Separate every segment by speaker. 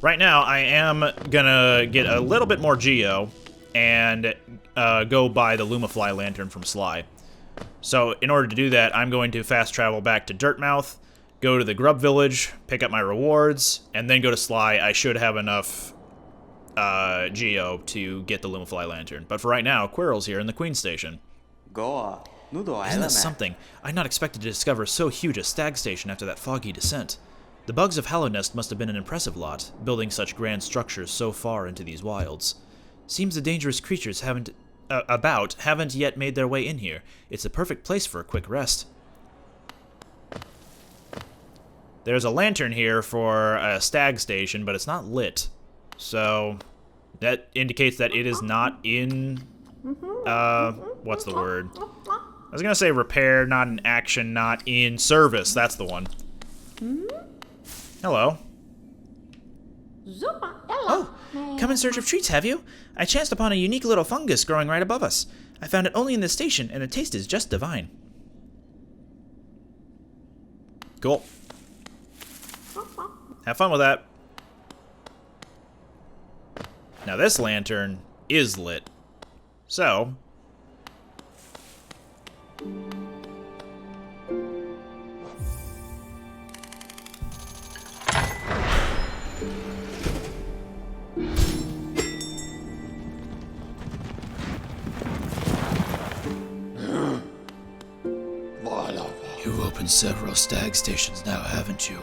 Speaker 1: right now I am gonna get a little bit more geo and go buy the Lumafly lantern from Sly. So in order to do that, I'm going to fast travel back to Dirtmouth, go to the Grub Village, pick up my rewards, and then go to Sly. I should have enough geo to get the Lumafly lantern. But for right now, Quirrell's here in the Queen Station. Isn't that something? I'd not expected to discover so huge a stag station after that foggy descent. The bugs of Hallownest must have been an impressive lot, building such grand structures so far into these wilds. Seems the dangerous creatures haven't yet made their way in here. It's the perfect place for a quick rest. There's a lantern here for a stag station, but it's not lit. So that indicates that it is not in, what's the word? I was gonna say repair, not in action, not in service. That's the one. Hello. Oh, come in search of treats, have you? I chanced upon a unique little fungus growing right above us. I found it only in the station, and the taste is just divine. Cool. Have fun with that. Now this lantern is lit. So...
Speaker 2: You've opened several stag stations now, haven't you?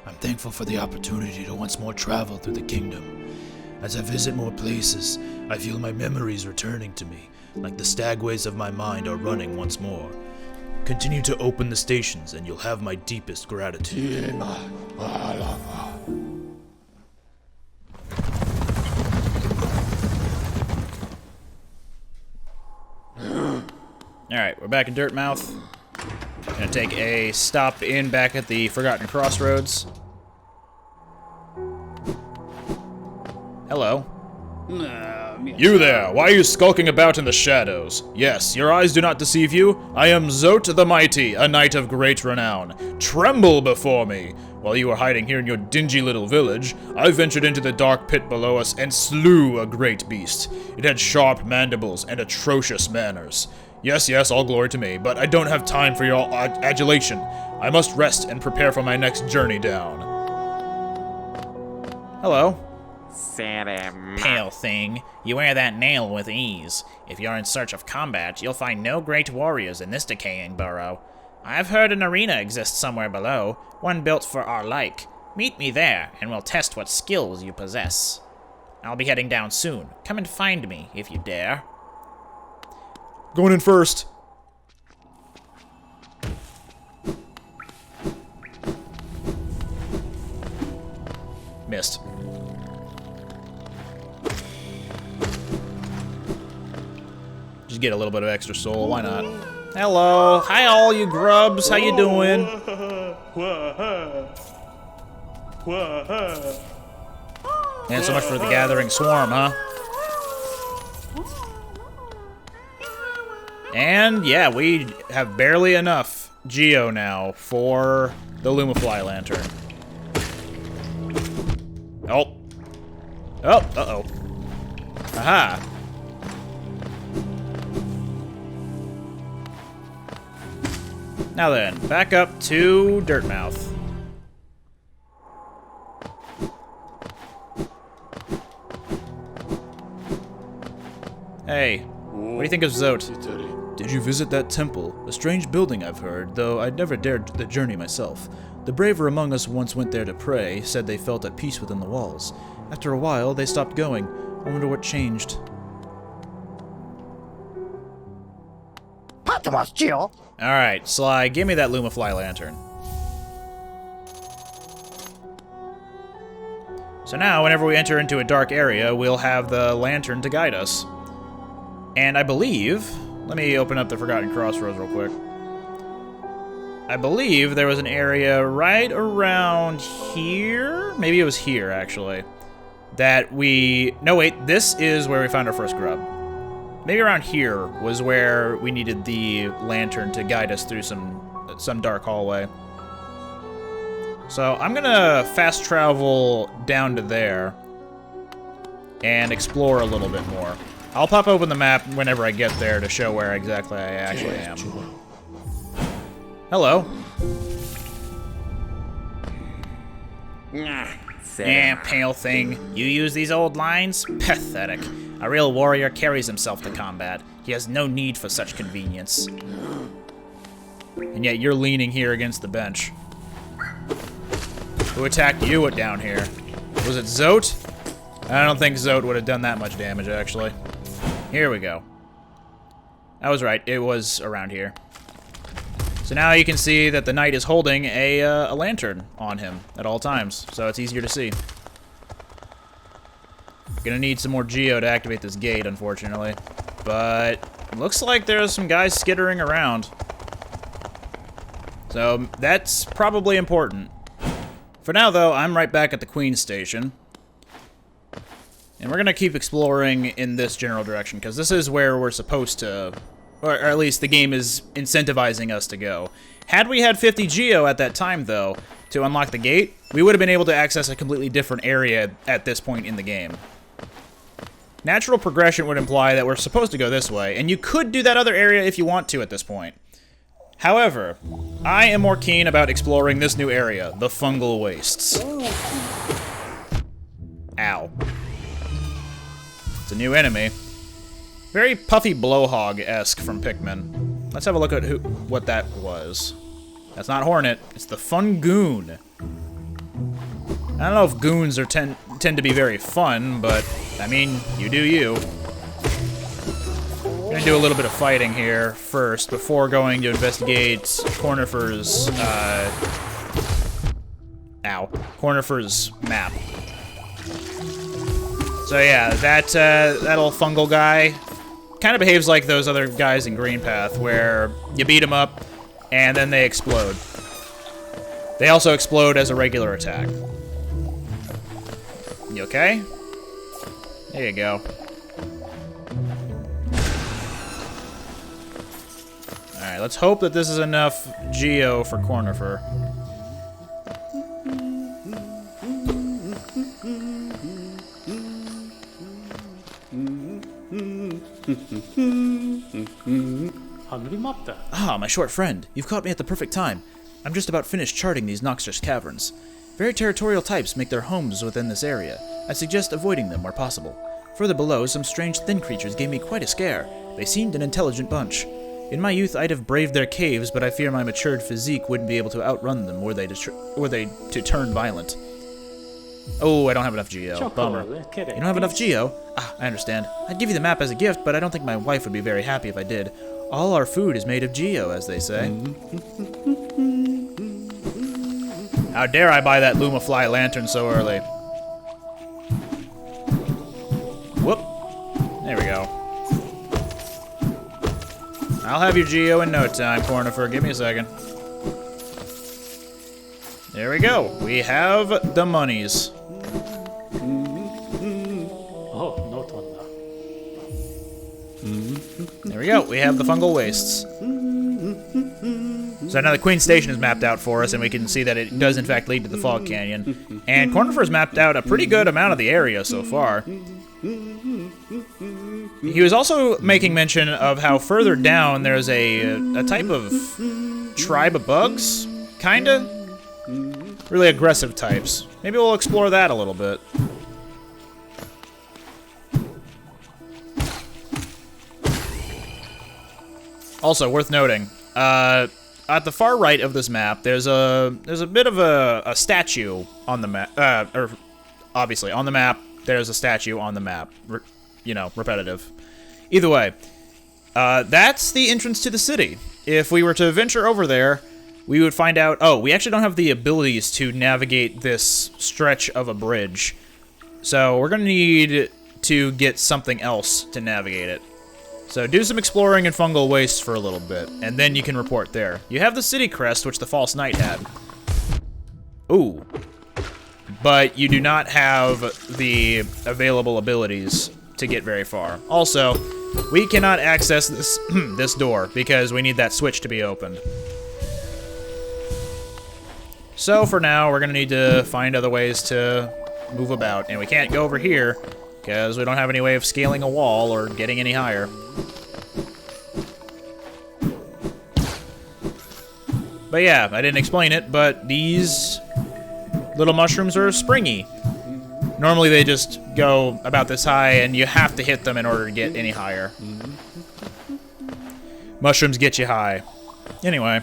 Speaker 2: I'm thankful for the opportunity to once more travel through the kingdom. As I visit more places, I feel my memories returning to me, like the stagways of my mind are running once more. Continue to open the stations, and you'll have my deepest gratitude.
Speaker 1: Alright, we're back in Dirtmouth. Gonna take a stop in back at the Forgotten Crossroads. Hello. You there, why are you skulking about in the shadows? Yes, your eyes do not deceive you. I am Zote the Mighty, a knight of great renown. Tremble before me. While you were hiding here in your dingy little village, I ventured into the dark pit below us and slew a great beast. It had sharp mandibles and atrocious manners. Yes, all glory to me, but I don't have time for your adulation. I must rest and prepare for my next journey down. Hello. Pale thing, you wear that nail with ease. If you're in search of combat, you'll find no great warriors in this decaying burrow. I've heard an arena exists somewhere below, one built for our like. Meet me there, and we'll test what skills you possess. I'll be heading down soon. Come and find me, if you dare. Going in first. Missed. Just get a little bit of extra soul, why not? Hello, hi all you grubs, how you doing? And so much for the gathering swarm, huh? And yeah, we have barely enough geo now for the Lumafly lantern. Oh. Oh, uh-oh. Aha. Now then, back up to Dirtmouth. Hey, what do you think of Zote?
Speaker 2: Did you visit that temple? A strange building, I've heard, though I'd never dared the journey myself. The braver among us once went there to pray, said they felt at peace within the walls. After a while, they stopped going. I wonder what changed.
Speaker 1: Alright, Sly, give me that Lumafly lantern. So now, whenever we enter into a dark area, we'll have the lantern to guide us. And I believe... Let me open up the Forgotten Crossroads real quick. I believe there was an area right around here? Maybe it was here, actually. That we... No, wait, this is where we found our first grub. Maybe around here was where we needed the lantern to guide us through some dark hallway. So I'm gonna fast travel down to there and explore a little bit more. I'll pop open the map whenever I get there to show where exactly I actually am. Hello. Yeah, pale thing. You use these old lines? Pathetic. A real warrior carries himself to combat. He has no need for such convenience. And yet you're leaning here against the bench. Who attacked you down here? Was it Zote? I don't think Zote would have done that much damage, actually. Here we go. I was right. It was around here. So now you can see that the knight is holding a lantern on him at all times, so it's easier to see. Gonna need some more Geo to activate this gate, unfortunately. But it looks like there's some guys skittering around. So that's probably important. For now, though, I'm right back at the Queen's Station. And we're gonna keep exploring in this general direction, because this is where we're supposed to... Or at least the game is incentivizing us to go. Had we had 50 Geo at that time, though, to unlock the gate, we would have been able to access a completely different area at this point in the game. Natural progression would imply that we're supposed to go this way, and you could do that other area if you want to at this point. However, I am more keen about exploring this new area, the fungal wastes. Ow. It's a new enemy. Very Puffy Blowhog-esque from Pikmin. Let's have a look at what that was. That's not Hornet, it's the Fungoon. I don't know if goons are tend to be very fun, but, I mean, you do you. I'm gonna do a little bit of fighting here first, before going to investigate Cornifer's, Cornifer's map. So yeah, that old fungal guy kind of behaves like those other guys in Green Path, where you beat them up, and then they explode. They also explode as a regular attack. You okay? There you go. Alright, let's hope that this is enough Geo for Cornifer. Ah, my short friend. You've caught me at the perfect time. I'm just about finished charting these noxious caverns. Very territorial types make their homes within this area. I suggest avoiding them where possible. Further below, some strange thin creatures gave me quite a scare. They seemed an intelligent bunch. In my youth, I'd have braved their caves, but I fear my matured physique wouldn't be able to outrun them were they to turn violent. Oh, I don't have enough Geo. Bummer. You don't have enough Geo? Ah, I understand. I'd give you the map as a gift, but I don't think my wife would be very happy if I did. All our food is made of Geo, as they say. How dare I buy that Lumafly lantern so early? Whoop. There we go. I'll have your Geo in no time, Cornifer. Give me a second. There we go. We have the monies. There we go. We have the fungal wastes. So now the Queen's Station is mapped out for us, and we can see that it does in fact lead to the Fog Canyon. And Cornifer's mapped out a pretty good amount of the area so far. He was also making mention of how further down there's a type of tribe of bugs, kinda? Really aggressive types. Maybe we'll explore that a little bit. Also, worth noting, at the far right of this map, there's a bit of a statue on the map. Obviously, on the map, there's a statue on the map. Repetitive. Either way, that's the entrance to the city. If we were to venture over there, we would find out, oh, we actually don't have the abilities to navigate this stretch of a bridge. So we're going to need to get something else to navigate it. So do some exploring in fungal wastes for a little bit, and then you can report there. You have the city crest, which the false knight had. Ooh. But you do not have the available abilities to get very far. Also, we cannot access this this door because we need that switch to be opened. So for now, we're going to need to find other ways to move about. And we can't go over here because we don't have any way of scaling a wall or getting any higher. But yeah, I didn't explain it, but these little mushrooms are springy. Normally they just go about this high, and you have to hit them in order to get any higher. Mushrooms get you high. Anyway.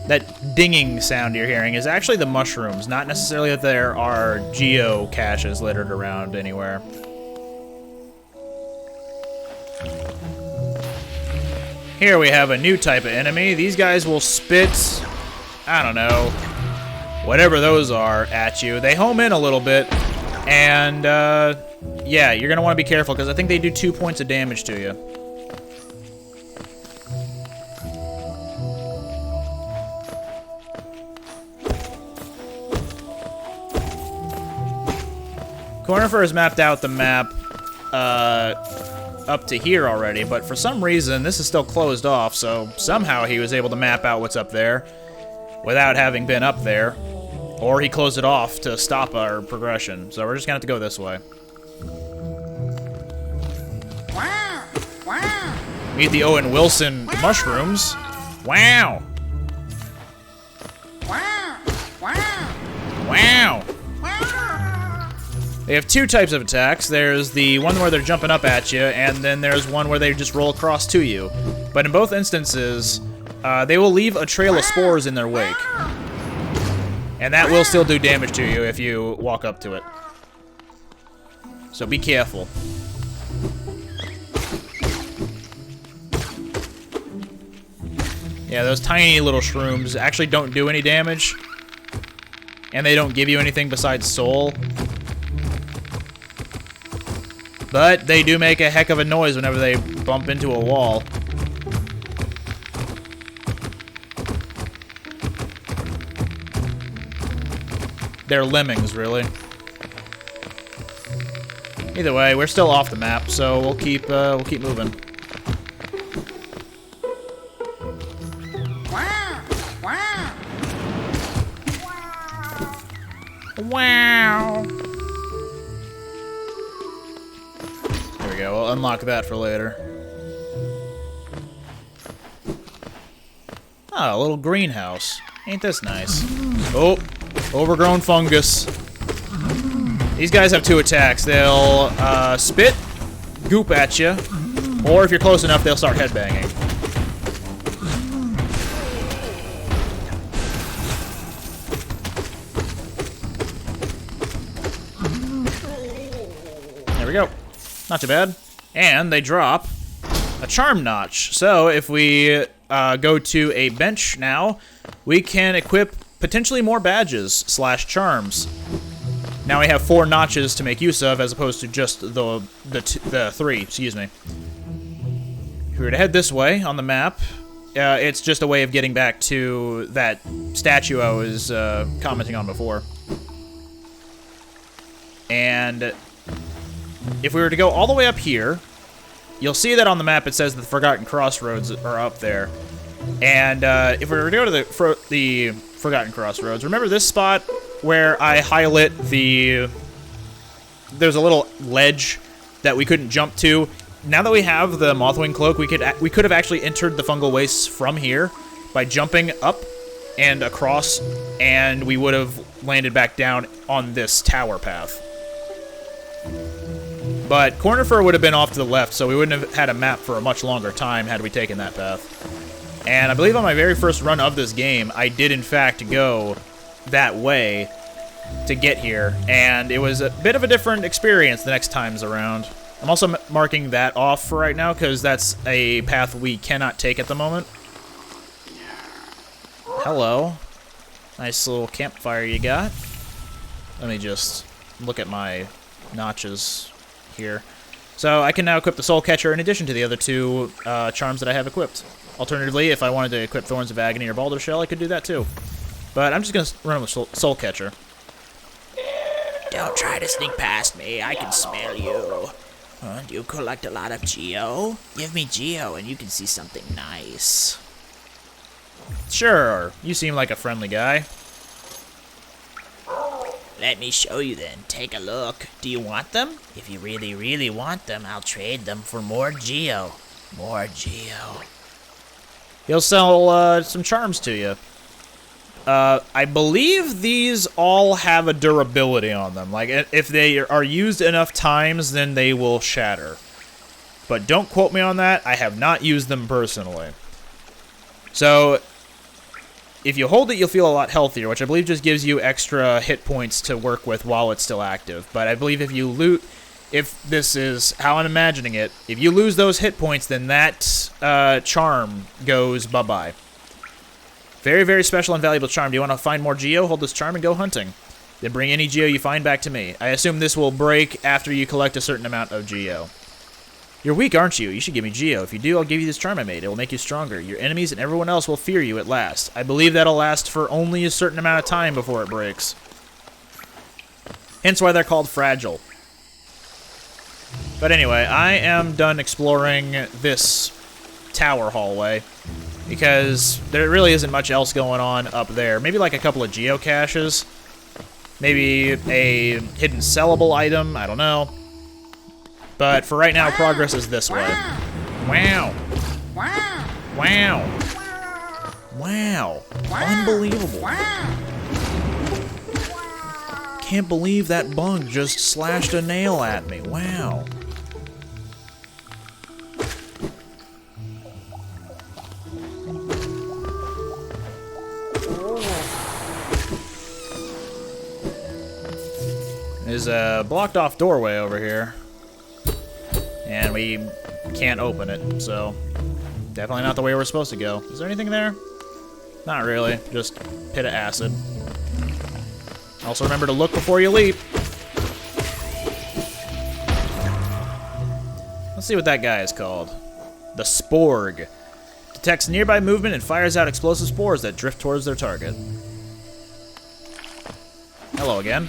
Speaker 1: That dinging sound you're hearing is actually the mushrooms, not necessarily that there are geocaches littered around anywhere. Here we have a new type of enemy. These guys will spit, I don't know, whatever those are at you. They home in a little bit, and yeah, you're going to want to be careful because I think they do 2 points of damage to you. Cornifer has mapped out the map up to here already, but for some reason this is still closed off, so somehow he was able to map out what's up there without having been up there, or he closed it off to stop our progression, so we're just gonna have to go this way.
Speaker 3: Wow! Wow!
Speaker 1: Meet the Owen Wilson mushrooms. Wow!
Speaker 3: Wow! Wow!
Speaker 1: Wow!
Speaker 3: Wow!
Speaker 1: They have 2 types of attacks. There's the one where they're jumping up at you, and then there's one where they just roll across to you. But in both instances, they will leave a trail of spores in their wake. And that will still do damage to you if you walk up to it. So be careful. Yeah, those tiny little shrooms actually don't do any damage. And they don't give you anything besides soul. But they do make a heck of a noise whenever they bump into a wall. They're lemmings, really. Either way, we're still off the map, so we'll keep moving.
Speaker 3: Wow! Wow!
Speaker 1: Wow! There we go. We'll unlock that for later. Oh, a little greenhouse. Ain't this nice? Oh, overgrown fungus. These guys have 2 attacks. They'll spit, goop at you, or if you're close enough, they'll start headbanging. There we go. Not too bad. And they drop a charm notch. So if we go to a bench now, we can equip potentially more badges / charms. Now we have 4 notches to make use of, as opposed to just the 3. Excuse me. If we were to head this way on the map, it's just a way of getting back to that statue I was commenting on before. And if we were to go all the way up here, you'll see that on the map it says that the Forgotten Crossroads are up there. And if we were to go to the Forgotten Crossroads, remember this spot where I highlight there's a little ledge that we couldn't jump to? Now that we have the Mothwing Cloak, we could have actually entered the Fungal Wastes from here by jumping up and across, and we would have landed back down on this tower path. But Cornifer would have been off to the left, so we wouldn't have had a map for a much longer time had we taken that path. And I believe on my very first run of this game, I did in fact go that way to get here, and it was a bit of a different experience the next times around. I'm also marking that off for right now, because that's a path we cannot take at the moment. Hello. Nice little campfire you got. Let me just look at my notches here. So I can now equip the Soul Catcher in addition to the other 2 charms that I have equipped. Alternatively, if I wanted to equip Thorns of Agony or Baldur's Shell, I could do that too. But I'm just going to run with Soul Catcher.
Speaker 4: Don't try to sneak past me. I can smell you. Do you collect a lot of geo? Give me geo and you can see something nice.
Speaker 1: Sure, you seem like a friendly guy.
Speaker 4: Let me show you then. Take a look. Do you want them? If you really, really want them, I'll trade them for more geo. More geo.
Speaker 1: He'll sell some charms to you. I believe these all have a durability on them. Like, if they are used enough times, then they will shatter. But don't quote me on that. I have not used them personally. So, if you hold it, you'll feel a lot healthier, which I believe just gives you extra hit points to work with while it's still active. But I believe if you loot, if this is how I'm imagining it, if you lose those hit points, then that charm goes bye-bye. Very, very special and valuable charm. Do you want to find more geo? Hold this charm and go hunting. Then bring any geo you find back to me. I assume this will break after you collect a certain amount of geo. You're weak, aren't you? You should give me geo. If you do, I'll give you this charm I made. It will make you stronger. Your enemies and everyone else will fear you at last. I believe that'll last for only a certain amount of time before it breaks. Hence why they're called fragile. But anyway, I am done exploring this tower hallway because there really isn't much else going on up there. Maybe like a couple of geocaches. Maybe a hidden sellable item. I don't know. But for right now, progress is this way. Wow.
Speaker 3: Wow.
Speaker 1: Wow. Wow. Unbelievable.
Speaker 3: Wow.
Speaker 1: Can't believe that bug just slashed a nail at me. Wow. There's a blocked off doorway over here. And we can't open it, so definitely not the way we're supposed to go. Is there anything there? Not really, just pit of acid. Also remember to look before you leap. Let's see what that guy is called. The Sporg. Detects nearby movement and fires out explosive spores that drift towards their target. Hello again.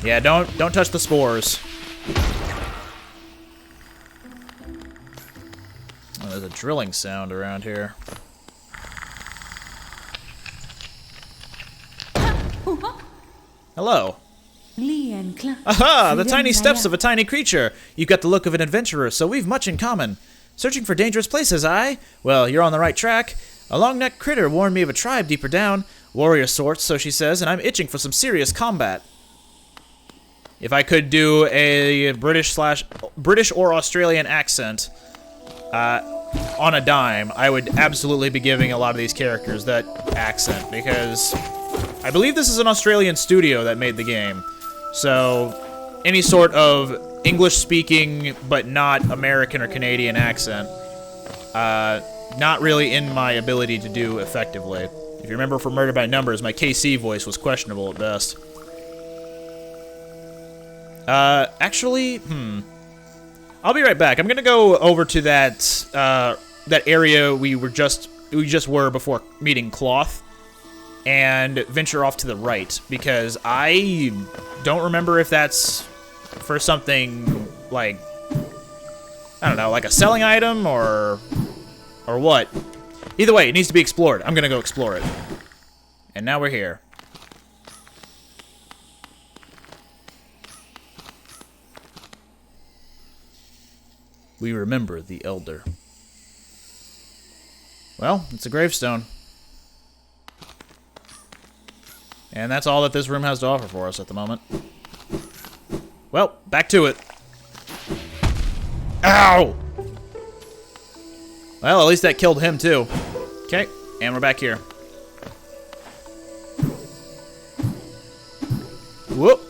Speaker 1: Yeah, don't touch the spores. Oh, there's a drilling sound around here. Hello. Aha! The tiny steps of a tiny creature. You've got the look of an adventurer, so we've much in common. Searching for dangerous places, aye? Well, you're on the right track. A long-necked critter warned me of a tribe deeper down. Warrior sorts, so she says, and I'm itching for some serious combat. If I could do a British or Australian accent on a dime, I would absolutely be giving a lot of these characters that accent, because I believe this is an Australian studio that made the game. So any sort of English-speaking but not American or Canadian accent, not really in my ability to do effectively. If you remember from Murder by Numbers, my KC voice was questionable at best. Actually, I'll be right back. I'm gonna go over to that that area we just were before meeting Cloth, and venture off to the right because I don't remember if that's for something like, I don't know, like a selling item or what. Either way, it needs to be explored. I'm gonna go explore it. And now we're here. We remember the Elder. Well, it's a gravestone. And that's all that this room has to offer for us at the moment. Well, back to it. Ow! Well, at least that killed him too. Okay, and we're back here. Whoop!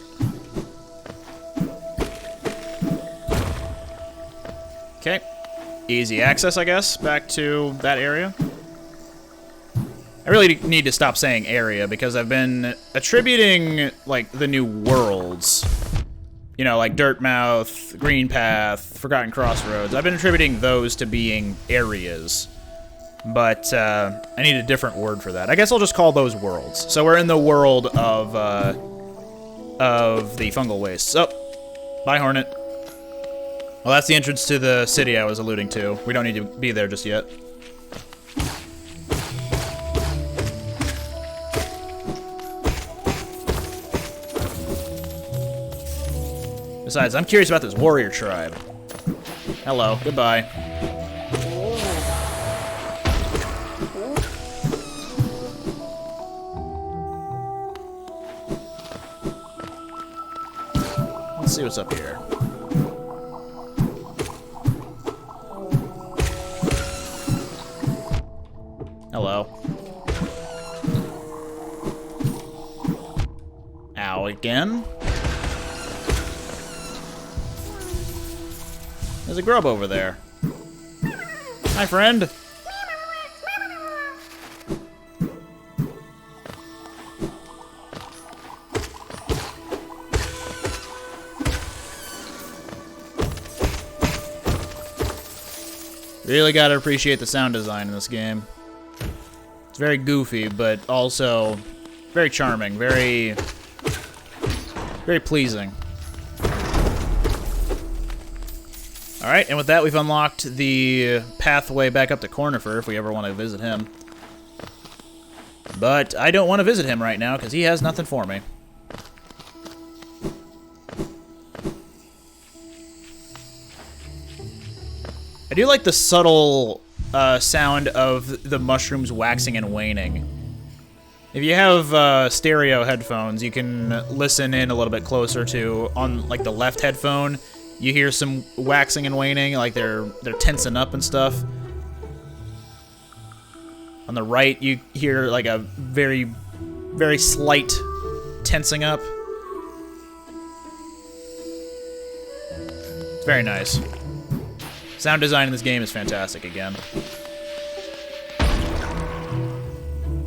Speaker 1: Okay. Easy access, I guess, back to that area. I really need to stop saying area because I've been attributing, like, the new worlds. You know, like Dirtmouth, Green Path, Forgotten Crossroads. I've been attributing those to being areas. But, I need a different word for that. I guess I'll just call those worlds. So we're in the world of the fungal wastes. Oh, bye, Hornet. Well, that's the entrance to the city I was alluding to. We don't need to be there just yet. Besides, I'm curious about this warrior tribe. Hello, goodbye. Let's see what's up here. Hello. Ow again. There's a grub over there. Hi, friend. Really gotta appreciate the sound design in this game. It's very goofy, but also very charming, very pleasing. Alright, and with that, we've unlocked the pathway back up to Cornifer if we ever want to visit him. But I don't want to visit him right now because he has nothing for me. I do like the subtle sound of the mushrooms waxing and waning. If you have stereo headphones, you can listen in a little bit closer to, on like the left headphone, you hear some waxing and waning, like they're tensing up and stuff. On the right, you hear like a very, very slight tensing up. It's very nice. Sound design in this game is fantastic again.